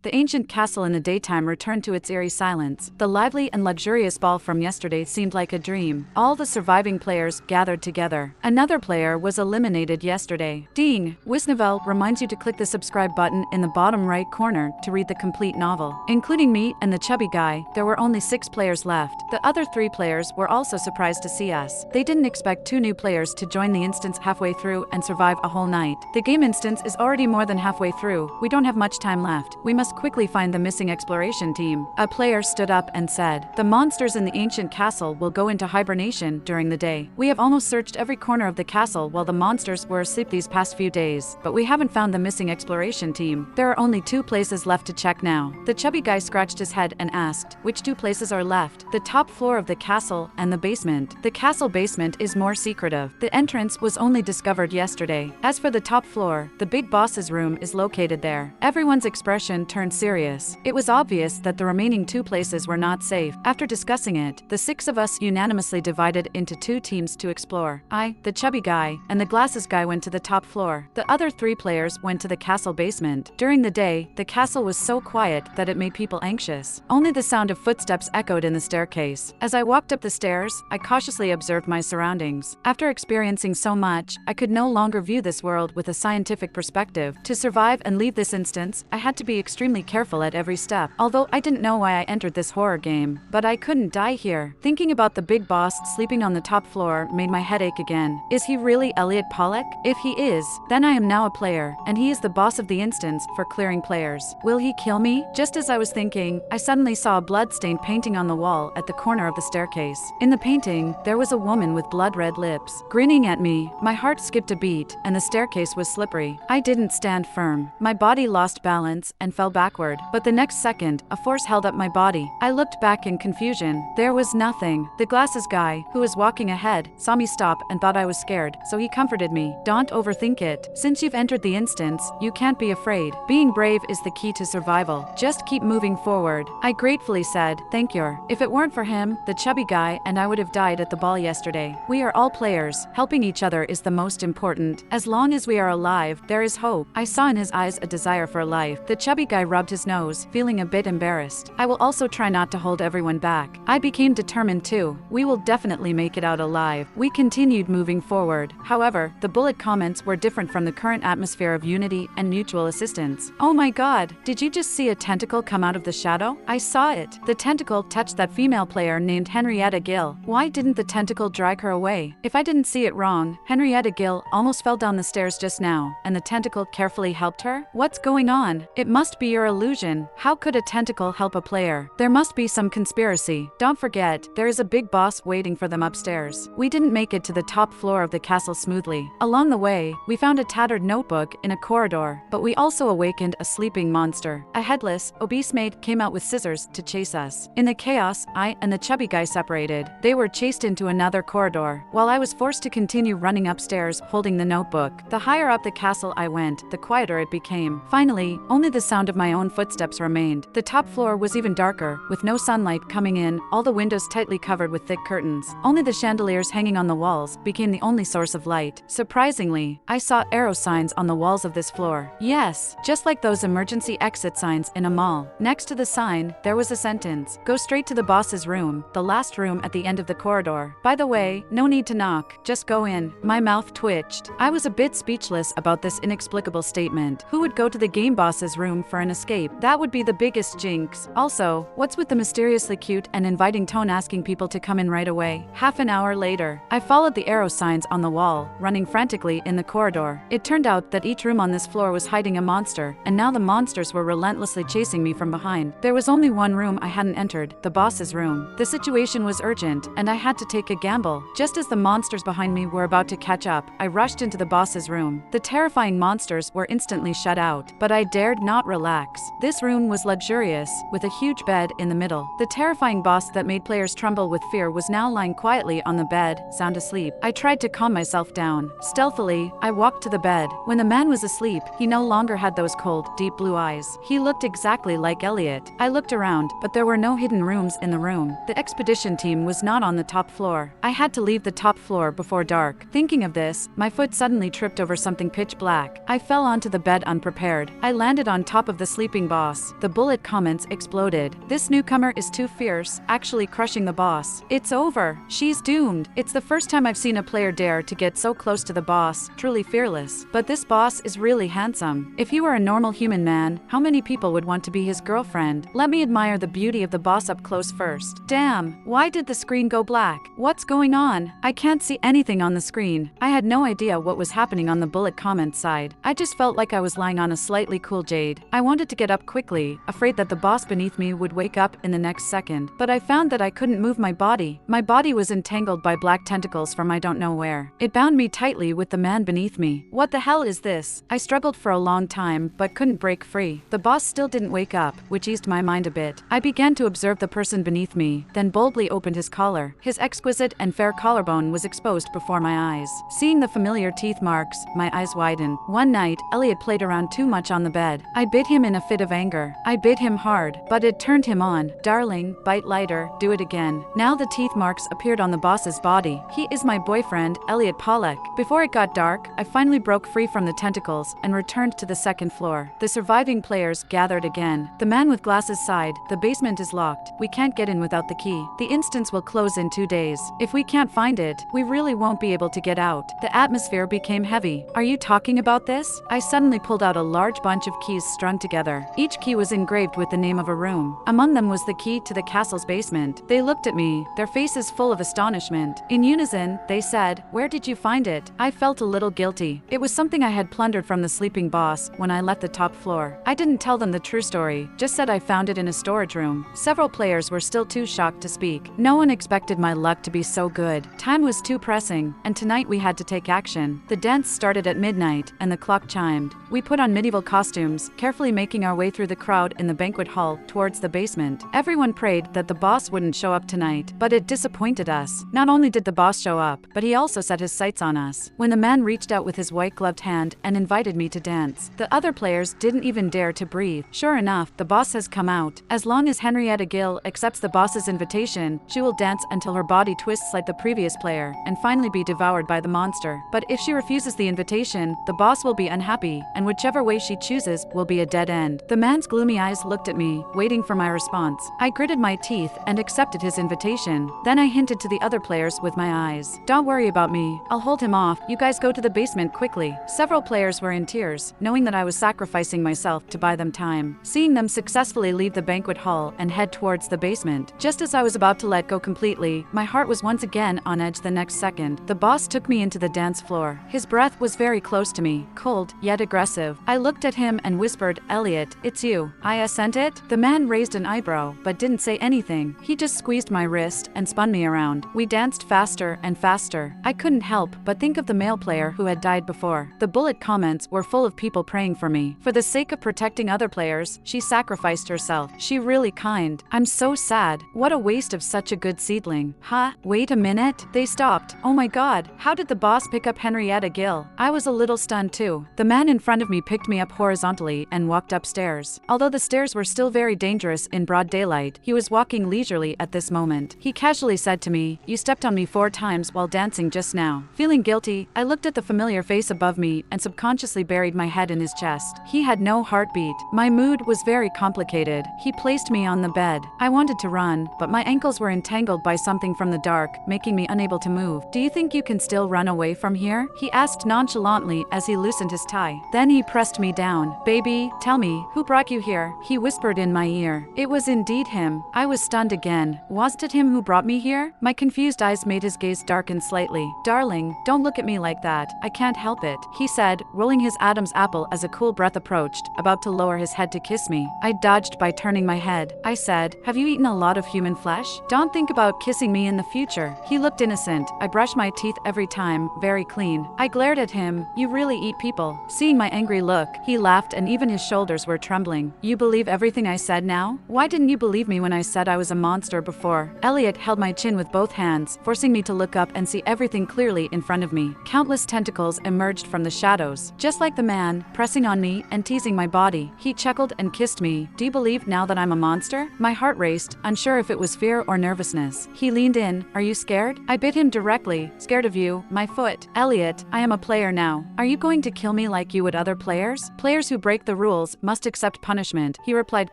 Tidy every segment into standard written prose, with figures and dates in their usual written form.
The ancient castle in the daytime returned to its eerie silence. The lively and luxurious ball from yesterday seemed like a dream. All the surviving players gathered together. Another player was eliminated yesterday. Ding! Wisnovel reminds you to click the subscribe button in the bottom right corner to read the complete novel. Including me and the chubby guy, there were only 6 players left. The other 3 players were also surprised to see us. They didn't expect 2 new players to join the instance halfway through and survive a whole night. The game instance is already more than halfway through. We don't have much time left. We must quickly find the missing exploration team. A player stood up and said, "The monsters in the ancient castle will go into hibernation during the day. We have almost searched every corner of the castle while the monsters were asleep these past few days, but we haven't found the missing exploration team. There are only 2 places left to check now." The chubby guy scratched his head and asked, "Which 2 places are left?" "The top floor of the castle and the basement. The castle basement is more secretive. The entrance was only discovered yesterday. As for the top floor, the big boss's room is located there." Everyone's expression turned serious. It was obvious that the remaining 2 places were not safe. After discussing it, the 6 of us unanimously divided into 2 teams to explore. I, the chubby guy, and the glasses guy went to the top floor. The other 3 players went to the castle basement. During the day, the castle was so quiet that it made people anxious. Only the sound of footsteps echoed in the staircase. As I walked up the stairs, I cautiously observed my surroundings. After experiencing so much, I could no longer view this world with a scientific perspective. To survive and leave this instance, I had to be extremely careful at every step. Although I didn't know why I entered this horror game, but I couldn't die here. Thinking about the big boss sleeping on the top floor made my head ache again. Is he really Elliot Pollock? If he is, then I am now a player, and he is the boss of the instance for clearing players. Will he kill me? Just as I was thinking, I suddenly saw a blood-stained painting on the wall at the corner of the staircase. In the painting, there was a woman with blood-red lips, grinning at me. My heart skipped a beat, and the staircase was slippery. I didn't stand firm. My body lost balance and fell backward, but the next second, a force held up my body. I looked back in confusion. There was nothing. The glasses guy, who was walking ahead, saw me stop and thought I was scared, so he comforted me. "Don't overthink it. Since you've entered the instance, you can't be afraid. Being brave is the key to survival. Just keep moving forward." I gratefully said, "Thank you." If it weren't for him, the chubby guy, and I would have died at the ball yesterday. We are all players. Helping each other is the most important. As long as we are alive, there is hope. I saw in his eyes a desire for life. The chubby guy rubbed his nose, feeling a bit embarrassed. I will also try not to hold everyone back. I became determined too. We will definitely make it out alive. We continued moving forward. However, the bullet comments were different from the current atmosphere of unity and mutual assistance. "Oh my god, did you just see a tentacle come out of the shadow?" I saw it. The tentacle touched that female player named Henrietta Gill. Why didn't the tentacle drag her away? If I didn't see it wrong, Henrietta Gill almost fell down the stairs just now, and the tentacle carefully helped her? What's going on? It must be your illusion. How could a tentacle help a player? There must be some conspiracy. Don't forget, there is a big boss waiting for them upstairs. We didn't make it to the top floor of the castle smoothly. Along the way, we found a tattered notebook in a corridor, but we also awakened a sleeping monster. A headless, obese maid came out with scissors to chase us. In the chaos, I and the chubby guy separated. They were chased into another corridor, while I was forced to continue running upstairs holding the notebook. The higher up the castle I went, the quieter it became. Finally, only the sound of my own footsteps remained. The top floor was even darker, with no sunlight coming in, all the windows tightly covered with thick curtains. Only the chandeliers hanging on the walls became the only source of light. Surprisingly, I saw arrow signs on the walls of this floor. Yes, just like those emergency exit signs in a mall. Next to the sign, there was a sentence: "Go straight to the boss's room, the last room at the end of the corridor. By the way, no need to knock, just go in." My mouth twitched. I was a bit speechless about this inexplicable statement. Who would go to the game boss's room for an escape? That would be the biggest jinx. Also, what's with the mysteriously cute and inviting tone asking people to come in right away? Half an hour later, I followed the arrow signs on the wall, running frantically in the corridor. It turned out that each room on this floor was hiding a monster, and now the monsters were relentlessly chasing me from behind. There was only one room I hadn't entered, the boss's room. The situation was urgent, and I had to take a gamble. Just as the monsters behind me were about to catch up, I rushed into the boss's room. The terrifying monsters were instantly shut out, but I dared not relax. This room was luxurious, with a huge bed in the middle. The terrifying boss that made players tremble with fear was now lying quietly on the bed, sound asleep. I tried to calm myself down. Stealthily, I walked to the bed. When the man was asleep, he no longer had those cold, deep blue eyes. He looked exactly like Elliot. I looked around, but there were no hidden rooms in the room. The expedition team was not on the top floor. I had to leave the top floor before dark. Thinking of this, my foot suddenly tripped over something pitch black. I fell onto the bed unprepared. I landed on top of the sleeping boss. The bullet comments exploded. This newcomer is too fierce, actually crushing the boss. It's over. She's doomed. It's the first time I've seen a player dare to get so close to the boss, truly fearless. But this boss is really handsome. If he were a normal human man, how many people would want to be his girlfriend? Let me admire the beauty of the boss up close first. Damn, why did the screen go black? What's going on? I can't see anything on the screen. I had no idea what was happening on the bullet comment side. I just felt like I was lying on a slightly cool jade. I wanted to get up quickly, afraid that the boss beneath me would wake up in the next second. But I found that I couldn't move my body. My body was entangled by black tentacles from I don't know where. It bound me tightly with the man beneath me. What the hell is this? I struggled for a long time, but couldn't break free. The boss still didn't wake up, which eased my mind a bit. I began to observe the person beneath me, then boldly opened his collar. His exquisite and fair collarbone was exposed before my eyes. Seeing the familiar teeth marks, my eyes widened. One night, Elliot played around too much on the bed. I bit him in a fit of anger. I bit him hard, but it turned him on. Darling, bite lighter, do it again. Now the teeth marks appeared on the boss's body. He is my boyfriend, Elliot Pollack. Before it got dark, I finally broke free from the tentacles and returned to the second floor. The surviving players gathered again. The man with glasses sighed. The basement is locked. We can't get in without the key. The instance will close in 2 days. If we can't find it, we really won't be able to get out. The atmosphere became heavy. Are you talking about this? I suddenly pulled out a large bunch of keys strung together. Each key was engraved with the name of a room. Among them was the key to the castle's basement. They looked at me, their faces full of astonishment. In unison, they said, "Where did you find it?" I felt a little guilty. It was something I had plundered from the sleeping boss when I left the top floor. I didn't tell them the true story, just said I found it in a storage room. Several players were still too shocked to speak. No one expected my luck to be so good. Time was too pressing, and tonight we had to take action. The dance started at midnight, and the clock chimed. We put on medieval costumes, carefully making our way through the crowd in the banquet hall towards the basement. Everyone prayed that the boss wouldn't show up tonight, but it disappointed us. Not only did the boss show up, but he also set his sights on us. When the man reached out with his white-gloved hand and invited me to dance, the other players didn't even dare to breathe. Sure enough, the boss has come out. As long as Henrietta Gill accepts the boss's invitation, she will dance until her body twists like the previous player and finally be devoured by the monster. But if she refuses the invitation, the boss will be unhappy, and whichever way she chooses will be a dead end. The man's gloomy eyes looked at me, waiting for my response. I gritted my teeth and accepted his invitation. Then I hinted to the other players with my eyes. Don't worry about me. I'll hold him off. You guys go to the basement quickly. Several players were in tears, knowing that I was sacrificing myself to buy them time. Seeing them successfully leave the banquet hall and head towards the basement. Just as I was about to let go completely, my heart was once again on edge the next second. The boss took me into the dance floor. His breath was very close to me, cold, yet aggressive. I looked at him and whispered, "Elliot, it's you." I assented. The man raised an eyebrow, but didn't say anything. He just squeezed my wrist and spun me around. We danced faster and faster. I couldn't help but think of the male player who had died before. The bullet comments were full of people praying for me. For the sake of protecting other players, she sacrificed herself. She really kind. I'm so sad. What a waste of such a good seedling. Huh? Wait a minute. They stopped. Oh my god. How did the boss pick up Henrietta Gill? I was a little stunned too. The man in front of me picked me up horizontally and walked upstairs. Although the stairs were still very dangerous in broad daylight, he was walking leisurely at this moment. He casually said to me, "You stepped on me 4 times while dancing just now." Feeling guilty, I looked at the familiar face above me and subconsciously buried my head in his chest. He had no heartbeat. My mood was very complicated. He placed me on the bed. I wanted to run, but my ankles were entangled by something from the dark, making me unable to move. "Do you think you can still run away from here?" he asked nonchalantly as he loosened his tie. Then he pressed me down. "Baby, tell me, who brought you here?" he whispered in my ear. It was indeed him. I was stunned again. Was it him who brought me here? My confused eyes made his gaze darken slightly. "Darling, don't look at me like that. I can't help it," he said, rolling his Adam's apple as a cool breath approached, about to lower his head to kiss me. I dodged by turning my head. I said, "Have you eaten a lot of human flesh? Don't think about kissing me in the future." He looked innocent. I brushed my teeth every time, very clean. I glared at him. "You really eat people." Seeing my angry look, he laughed and even his shoulders were trembling. "You believe everything I said now? Why didn't you believe me when I said I was a monster before?" Elliot held my chin with both hands, forcing me to look up and see everything clearly in front of me. Countless tentacles emerged from the shadows, just like the man, pressing on me and teasing my body. He chuckled and kissed me. "Do you believe now that I'm a monster?" My heart raced, unsure if it was fear or nervousness. He leaned in. "Are you scared?" I bit him directly. "Scared of you, my foot." "Elliot, I am a player now. Are you going to kill me like you would other players? Players who break the rules players must accept punishment, he replied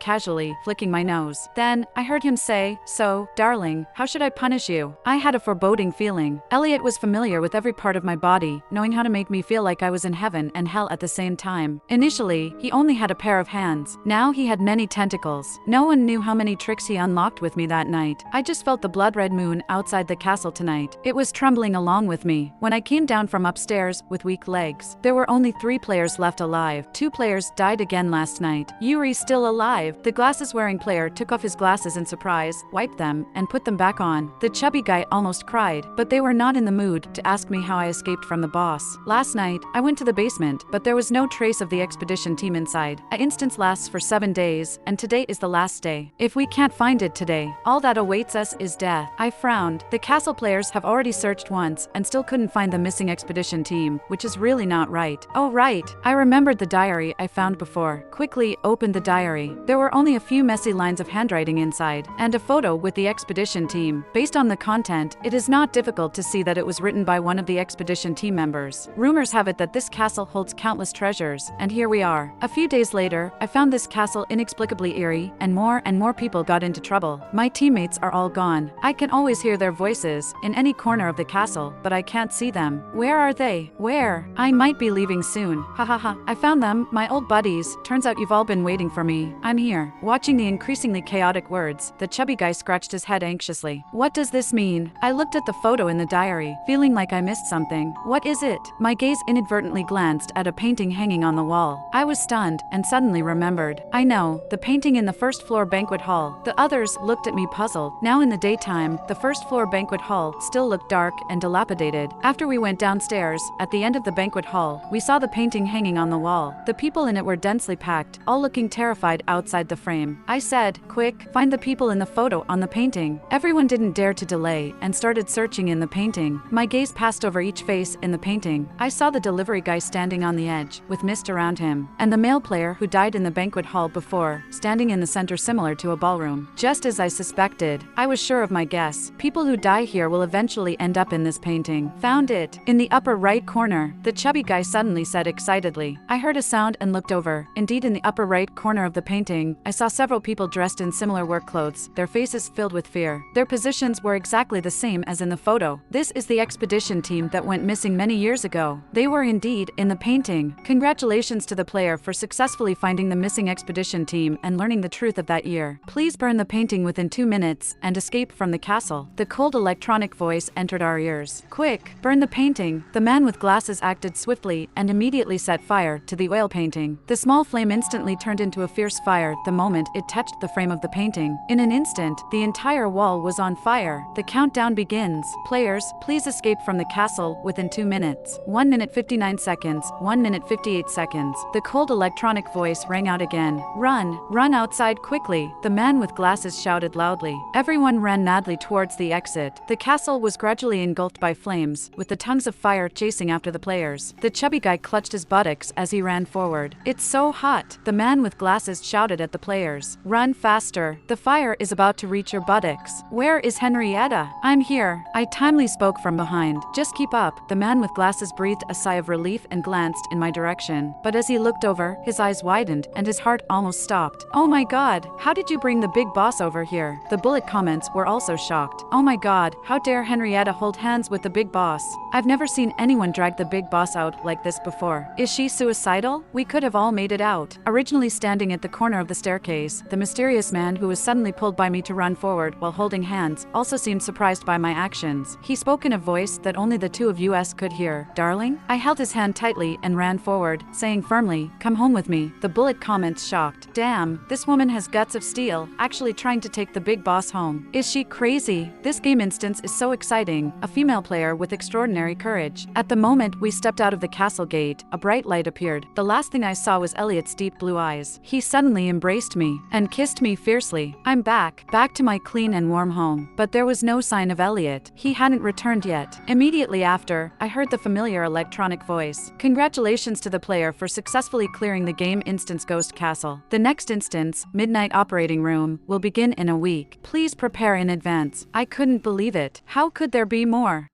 casually, flicking my nose. Then, I heard him say, so, darling, how should I punish you? I had a foreboding feeling. Elliot was familiar with every part of my body, knowing how to make me feel like I was in heaven and hell at the same time. Initially, he only had a pair of hands. Now he had many tentacles. No one knew how many tricks he unlocked with me that night. I just felt the blood-red moon outside the castle tonight. It was trembling along with me. When I came down from upstairs with weak legs, there were only 3 players left alive. 2 players died again last night. Yuri's still alive. The glasses-wearing player took off his glasses in surprise, wiped them, and put them back on. The chubby guy almost cried, but they were not in the mood to ask me how I escaped from the boss. Last night, I went to the basement, but there was no trace of the expedition team inside. An instance lasts for 7 days, and today is the last day. If we can't find it today, all that awaits us is death. I frowned. The castle players have already searched once and still couldn't find the missing expedition team, which is really not right. Oh right, I remembered the diary I found before. Quickly opened the diary. There were only a few messy lines of handwriting inside, and a photo with the expedition team. Based on the content, it is not difficult to see that it was written by one of the expedition team members. Rumors have it that this castle holds countless treasures, and here we are. A few days later, I found this castle inexplicably eerie, and more people got into trouble. My teammates are all gone. I can always hear their voices in any corner of the castle, but I can't see them. Where are they? Where? I might be leaving soon. Ha ha ha. I found them, my old buddies. Turns out you've all been waiting for me. I'm here. Watching the increasingly chaotic words, the chubby guy scratched his head anxiously. What does this mean? I looked at the photo in the diary, feeling like I missed something. What is it? My gaze inadvertently glanced at a painting hanging on the wall. I was stunned and suddenly remembered. I know, the painting in the first floor banquet hall. The others looked at me puzzled. Now in the daytime, the first floor banquet hall still looked dark and dilapidated. After we went downstairs, at the end of the banquet hall, we saw the painting hanging on the wall. The people in it were densely packed, all looking terrified outside the frame. I said, quick, find the people in the photo on the painting. Everyone didn't dare to delay and started searching in the painting. My gaze passed over each face in the painting. I saw the delivery guy standing on the edge, with mist around him, and the male player who died in the banquet hall before, standing in the center similar to a ballroom. Just as I suspected, I was sure of my guess. People who die here will eventually end up in this painting. Found it. In the upper right corner, the chubby guy suddenly said excitedly. I heard a sound and looked over. Indeed, in the upper right corner of the painting, I saw several people dressed in similar work clothes, their faces filled with fear. Their positions were exactly the same as in the photo. This is the expedition team that went missing many years ago. They were indeed in the painting. Congratulations to the player for successfully finding the missing expedition team and learning the truth of that year. Please burn the painting within 2 minutes and escape from the castle. The cold electronic voice entered our ears. Quick, burn the painting. The man with glasses acted swiftly and immediately set fire to the oil painting. The small flame instantly turned into a fierce fire the moment it touched the frame of the painting. In an instant, the entire wall was on fire. The countdown begins. Players, please escape from the castle within 2 minutes. 1 minute 59 seconds. 1 minute 58 seconds. The cold electronic voice rang out again. Run! Run outside quickly! The man with glasses shouted loudly. Everyone ran madly towards the exit. The castle was gradually engulfed by flames, with the tongues of fire chasing after the players. The chubby guy clutched his buttocks as he ran forward. It's so hot! The man with glasses shouted at the players. Run faster! The fire is about to reach your buttocks. Where is Henrietta? I'm here. I timely spoke from behind. Just keep up. The man with glasses breathed a sigh of relief and glanced in my direction. But as he looked over, his eyes widened and his heart almost stopped. Oh my god, how did you bring the big boss over here? The bullet comments were also shocked. Oh my god, how dare Henrietta hold hands with the big boss? I've never seen anyone drag the big boss out like this before. Is she suicidal? We could have all made it out. Originally standing at the corner of the staircase, the mysterious man who was suddenly pulled by me to run forward while holding hands also seemed surprised by my actions. He spoke in a voice that only the two of us could hear. Darling? I held his hand tightly and ran forward, saying firmly, come home with me. The bullet comments shocked. Damn, this woman has guts of steel, actually trying to take the big boss home. Is she crazy? This game instance is so exciting, a female player with extraordinary courage. At the moment we stepped out of the castle gate, a bright light appeared. The last thing I saw was Elliot's deep blue eyes. He suddenly embraced me and kissed me fiercely. I'm back to my clean and warm home. But there was no sign of Elliot. He hadn't returned yet. Immediately after, I heard the familiar electronic voice. Congratulations to the player for successfully clearing the game instance Ghost Castle. The next instance, Midnight Operating Room, will begin in a week. Please prepare in advance. I couldn't believe it. How could there be more?